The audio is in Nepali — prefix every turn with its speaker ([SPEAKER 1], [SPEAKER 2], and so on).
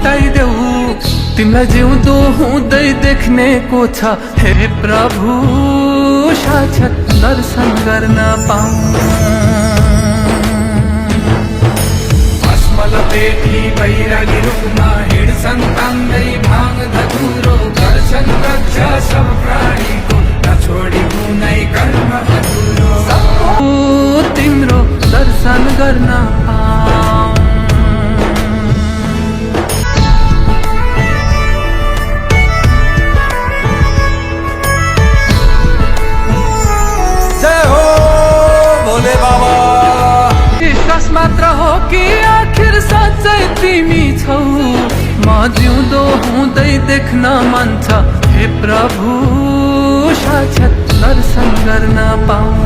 [SPEAKER 1] मेटाइदेऊ, तिमीलाई जिउँदो हुँदै देख्नेको छ। हे प्रभु साक्षात् दर्शन गर्न पाऊँ। भस्मलपेटी बैरागी रूपमा हिँड्छन् तान्दै भाङ धतुरो, गर्छन् रक्षा सब प्राणीको, नछोडी कुनै कर्म अधुरो। तिम्रो दर्शन गर्न पाऊँ।
[SPEAKER 2] जय हो भोले बाबा।
[SPEAKER 1] विश्वास मात्र हो कि आखिर साँच्चै तिमी छौ, म जिउँदो हुँदै देख्न मन छ। हे प्रभु साक्षात् दर्शन गर्न पाऊँ।